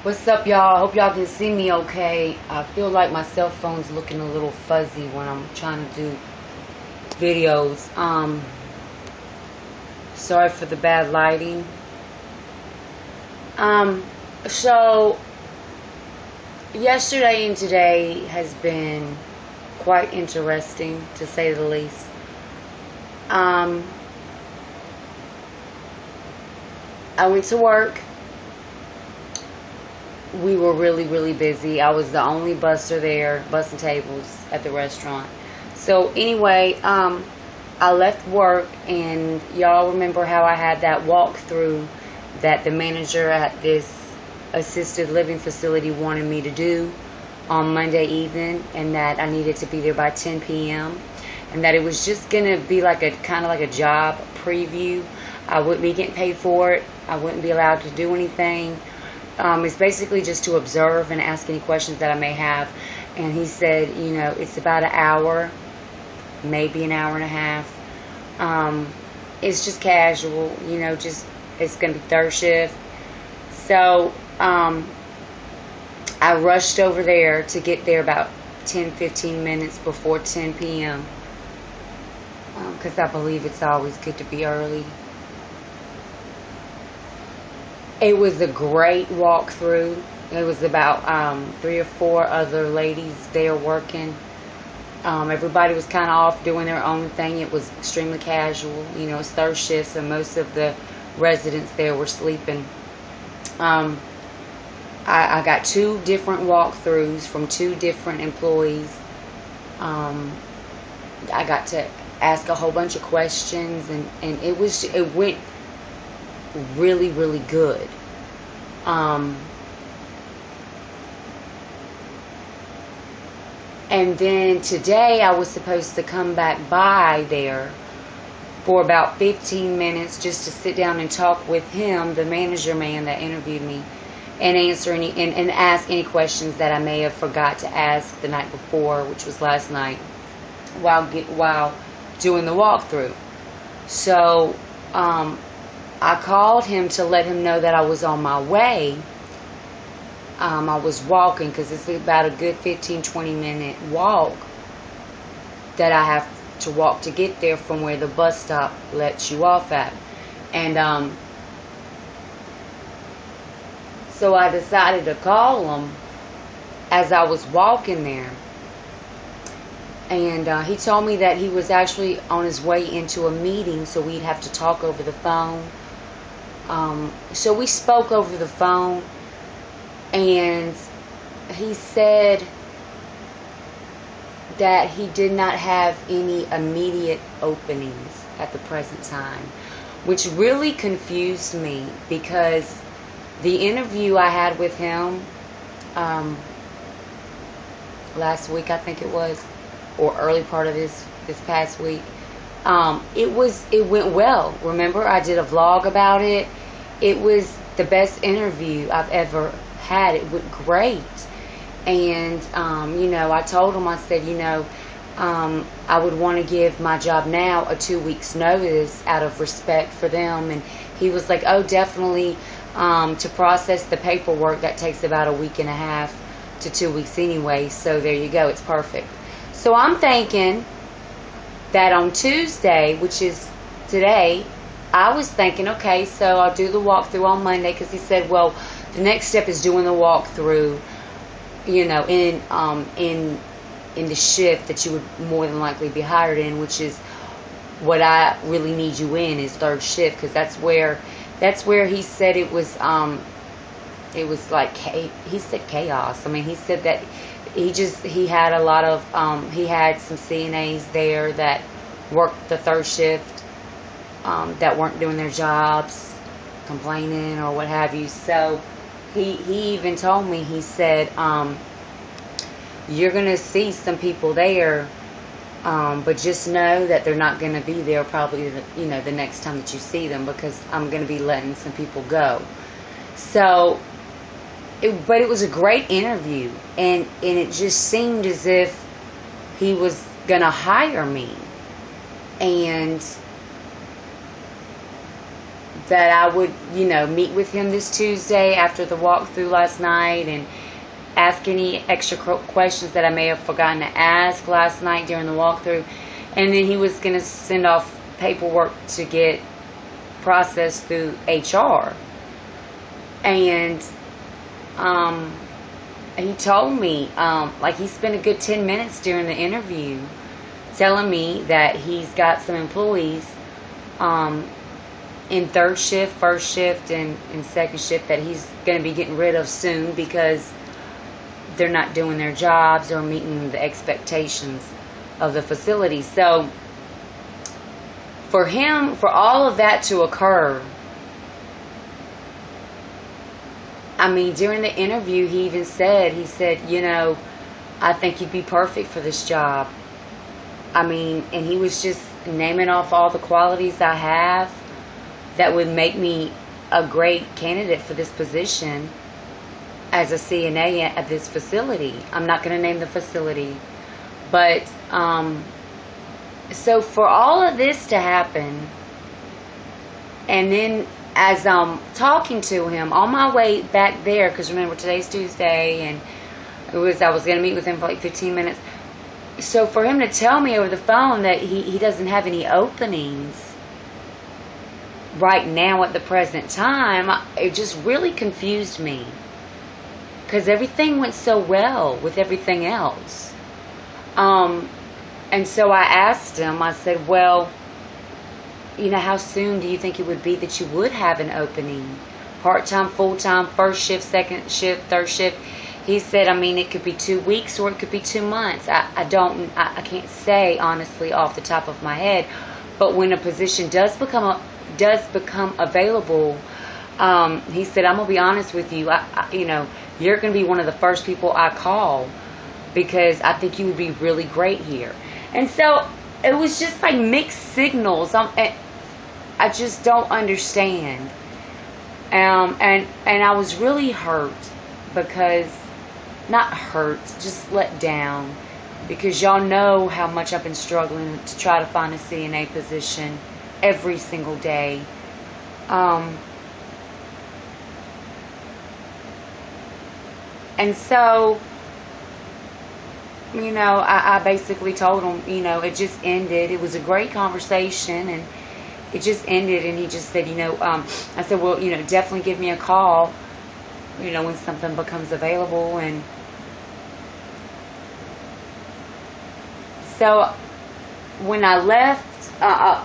What's up, y'all? I hope y'all can see me okay. I feel like my cell phone's looking a little fuzzy when I'm trying to do videos. Sorry for the bad lighting. So yesterday and today has been quite interesting, to say the least. I went to work. We were really busy. I was the only busser there, bussing tables at the restaurant. So anyway, I left work, and y'all remember how I had that walkthrough that the manager at this assisted living facility wanted me to do on Monday evening, and that I needed to be there by 10 p.m. and that it was just gonna be like a kind of like a job preview. I wouldn't be getting paid for it. I wouldn't be allowed to do anything. It's basically just to observe and ask any questions that I may have. And he said, you know, it's about an hour, maybe an hour and a half. It's just casual, you know, just it's going to be third shift. So I rushed over there to get there about 10-15 minutes before 10 p.m. Because I believe it's always good to be early. It was a great walkthrough. It was about 3 or 4 other ladies there working. Everybody was kind of off doing their own thing. It was extremely casual. You know, it's third shift, so most of the residents there were sleeping. I got 2 different walkthroughs from 2 different employees. I got to ask a whole bunch of questions, and it went really good. And then today I was supposed to come back by there for about 15 minutes just to sit down and talk with him, the manager man that interviewed me, and answer and ask any questions that I may have forgot to ask the night before, which was last night, while doing the walkthrough. So I called him to let him know that I was on my way. I was walking because it's about a good 15-20 minute walk that I have to walk to get there from where the bus stop lets you off at. And so I decided to call him as I was walking there. And he told me that he was actually on his way into a meeting, so we'd have to talk over the phone. So we spoke over the phone, and he said that he did not have any immediate openings at the present time, which really confused me, because the interview I had with him last week, I think it was, or early part of this past week, it went well. Remember, I did a vlog about it. It was the best interview I've ever had. It went great. And you know, I told him, I said, you know, I would want to give my job now a 2 weeks notice out of respect for them. And he was like, oh, definitely, to process the paperwork, that takes about a week and a half to 2 weeks anyway, so there you go, it's perfect. So I'm thinking that on Tuesday, which is today, I was thinking, okay, so I'll do the walkthrough on Monday, because he said, well, the next step is doing the walkthrough, you know, in the shift that you would more than likely be hired in, which is what I really need you in, is third shift, because that's where he said it was like, he said chaos. I mean, he said that he had a lot of, he had some CNAs there that worked the third shift, that weren't doing their jobs, complaining or what have you. So he even told me, he said, you're going to see some people there, but just know that they're not going to be there probably, you know, the next time that you see them, because I'm going to be letting some people go. So, but it was a great interview, and it just seemed as if he was going to hire me. And that I would, meet with him this Tuesday after the walkthrough last night and ask any extra questions that I may have forgotten to ask last night during the walkthrough. And then he was going to send off paperwork to get processed through HR. And he told me, he spent a good 10 minutes during the interview telling me that he's got some employees in third shift, first shift, and second shift that he's going to be getting rid of soon because they're not doing their jobs or meeting the expectations of the facility. So for him, for all of that to occur, I mean, during the interview, he said, I think you'd be perfect for this job. I mean, and he was just naming off all the qualities I have that would make me a great candidate for this position as a CNA at this facility. I'm not going to name the facility. But, so for all of this to happen, and then as I'm talking to him on my way back there, because remember today's Tuesday, and I was going to meet with him for like 15 minutes. So for him to tell me over the phone that he doesn't have any openings right now at the present time, it just really confused me. Because everything went so well with everything else. And so I asked him, I said, well, how soon do you think it would be that you would have an opening? Part-time, full-time, first shift, second shift, third shift? He said, it could be 2 weeks or it could be 2 months. I can't say honestly off the top of my head. But when a position does become available, he said, I'm gonna be honest with you. You're gonna be one of the first people I call because I think you would be really great here. And so it was just like mixed signals. I just don't understand. And I was really hurt because, not hurt, just let down, because y'all know how much I've been struggling to try to find a CNA position every single day. And so, I basically told him, it just ended. It was a great conversation, and it just ended. And he just said, I said, well, definitely give me a call, when something becomes available. And so when I left, I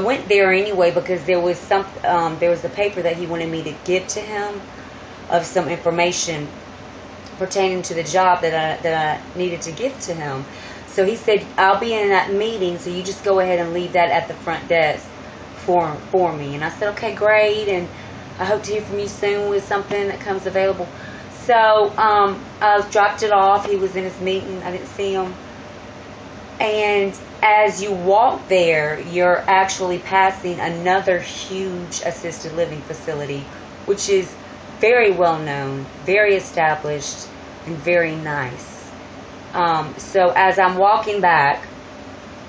went there anyway because there was a paper that he wanted me to give to him of some information pertaining to the job that I needed to give to him. So he said, I'll be in that meeting, so you just go ahead and leave that at the front desk for me. And I said, okay, great, and I hope to hear from you soon with something that comes available. So I dropped it off. He was in his meeting. I didn't see him. And as you walk there, you're actually passing another huge assisted living facility, which is very well known, very established, and very nice. So as I'm walking back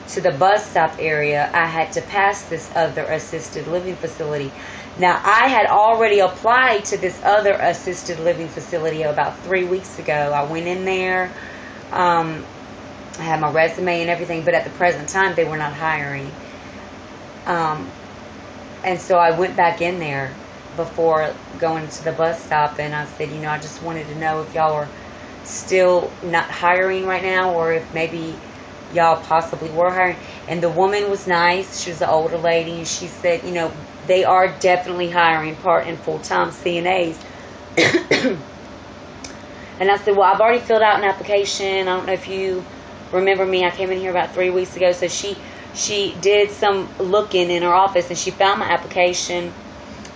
to the bus stop area, I had to pass this other assisted living facility. Now, I had already applied to this other assisted living facility about 3 weeks ago. I went in there. I had my resume and everything, but at the present time, they were not hiring. And so I went back in there before going to the bus stop, and I said, I just wanted to know if y'all were still not hiring right now, or if maybe y'all possibly were hiring. And the woman was nice. She was an older lady, and she said, they are definitely hiring part and full-time CNAs. And I said, well, I've already filled out an application. I don't know if you remember me. I came in here about 3 weeks ago. So she did some looking in her office, and she found my application.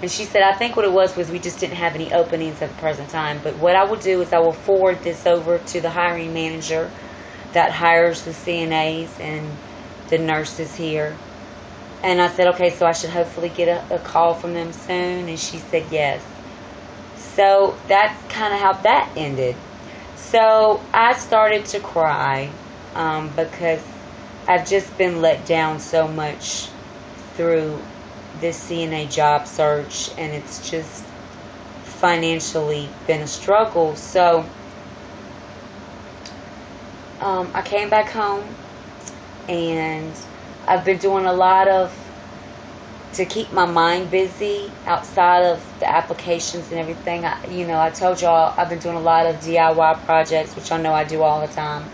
And she said, I think what it was we just didn't have any openings at the present time. But what I will do is I will forward this over to the hiring manager that hires the CNAs and the nurses here. And I said, okay, so I should hopefully get a call from them soon. And she said yes. So that's kind of how that ended. So I started to cry because I've just been let down so much through this CNA job search, and it's just financially been a struggle. So I came back home, and I've been doing a lot of, to keep my mind busy outside of the applications and everything. I told y'all I've been doing a lot of DIY projects, which I know I do all the time.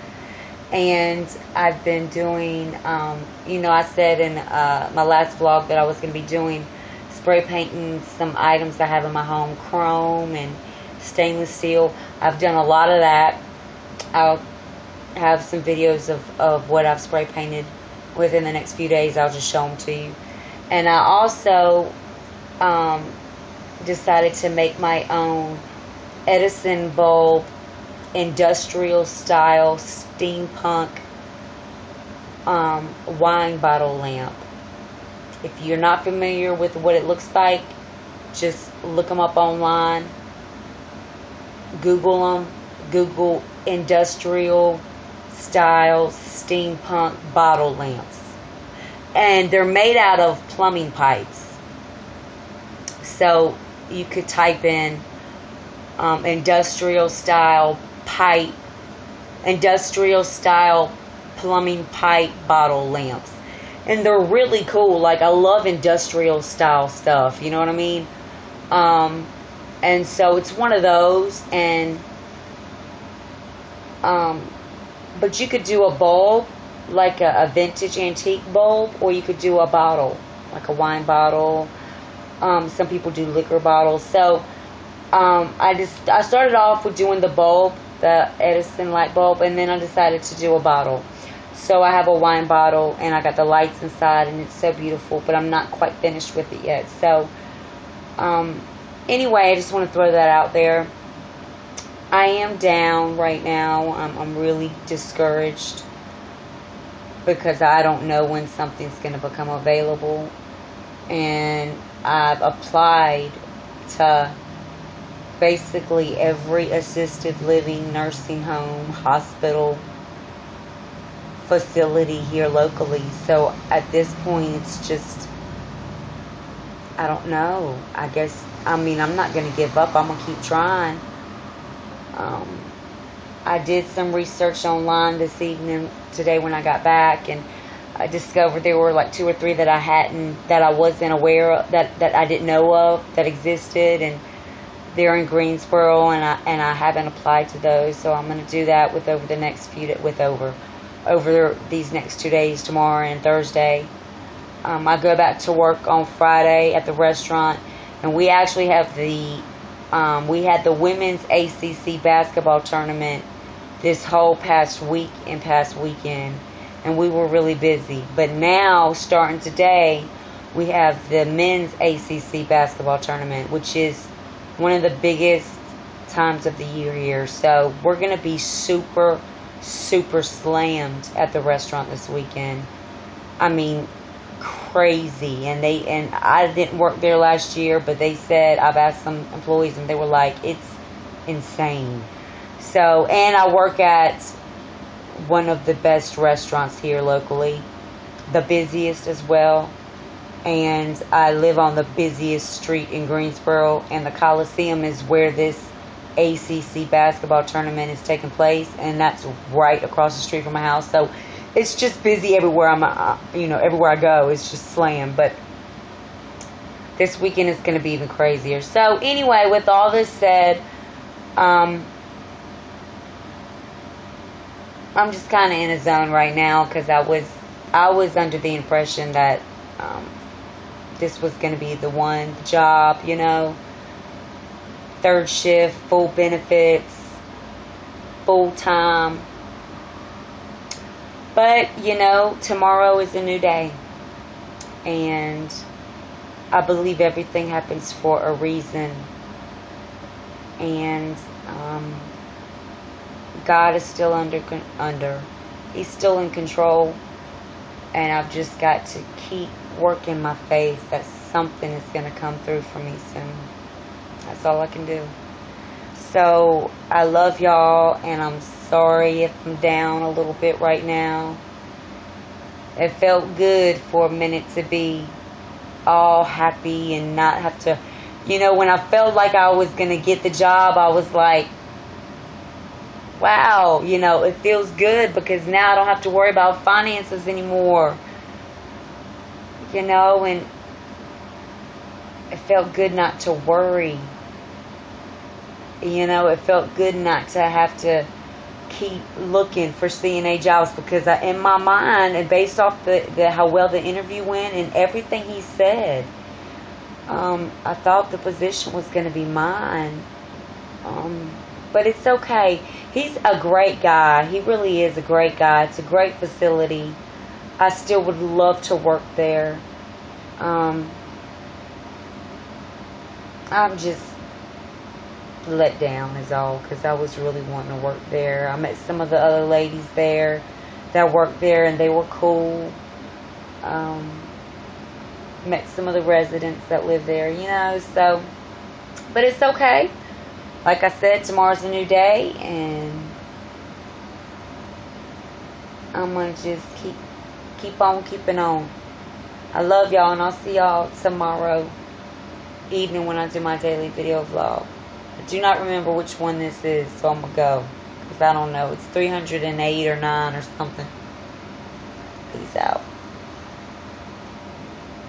And I've been doing, I said in my last vlog that I was going to be doing spray painting some items I have in my home, chrome and stainless steel. I've done a lot of that. I'll have some videos of what I've spray painted within the next few days. I'll just show them to you. And I also decided to make my own Edison bulb industrial style steampunk wine bottle lamp. If you're not familiar with what it looks like, just look them up online. Google them. Google industrial style steampunk bottle lamps. And they're made out of plumbing pipes. So you could type in industrial style plumbing pipe bottle lamps. And they're really cool. Like, I love industrial style stuff. You know what I mean? And so it's one of those. And but you could do a bulb, like a vintage antique bulb, or you could do a bottle, like a wine bottle. Some people do liquor bottles. So I started off with doing the bulb, the Edison light bulb, and then I decided to do a bottle. So I have a wine bottle, and I got the lights inside, and it's so beautiful, but I'm not quite finished with it yet. So anyway, I just want to throw that out there. I am down right now. I'm really discouraged because I don't know when something's going to become available. And I've applied to basically every assisted living, nursing home, hospital facility here locally. So at this point, it's just, I don't know. I'm not going to give up. I'm going to keep trying. I did some research online today when I got back, and I discovered there were like 2 or 3 that I wasn't aware of, that I didn't know of that existed, and they're in Greensboro, and I haven't applied to those. So I'm going to do that over these next 2 days, tomorrow and Thursday. I go back to work on Friday at the restaurant, and we actually have we had the women's ACC basketball tournament this whole past week and past weekend, and we were really busy. But now, starting today, we have the men's ACC basketball tournament, which is one of the biggest times of the year here. So we're going to be super, super slammed at the restaurant this weekend. I mean, crazy. And I didn't work there last year, but they said, I've asked some employees, and they were like, it's insane. So, and I work at one of the best restaurants here locally, the busiest as well, and I live on the busiest street in Greensboro, and the Coliseum is where this ACC basketball tournament is taking place, and that's right across the street from my house. So it's just busy everywhere everywhere I go, it's just slammed. But this weekend is going to be even crazier. So anyway, with all this said, I'm just kind of in a zone right now, because I was under the impression that this was going to be the job, 3rd shift, full benefits, full time. But, tomorrow is a new day. And I believe everything happens for a reason. And God is still He's still in control. And I've just got to keep working my faith that something is going to come through for me soon. That's all I can do. So I love y'all, and I'm sorry if I'm down a little bit right now. It felt good for a minute to be all happy and not have to, when I felt like I was going to get the job, I was like, wow, it feels good because now I don't have to worry about finances anymore. And it felt good not to worry. It felt good not to have to keep looking for CNA jobs because in my mind, and based off the how well the interview went and everything he said, I thought the position was going to be mine. But it's okay. He's a great guy. He really is a great guy. It's a great facility. I still would love to work there. I'm just let down is all, because I was really wanting to work there. I met some of the other ladies there that worked there, and they were cool. Met some of the residents that live there, so, but it's okay. Like I said, tomorrow's a new day, and I'm going to just keep on keeping on. I love y'all, and I'll see y'all tomorrow evening when I do my daily video vlog. I do not remember which one this is, so I'm going to go, because I don't know. It's 308 or 9 or something. Peace out.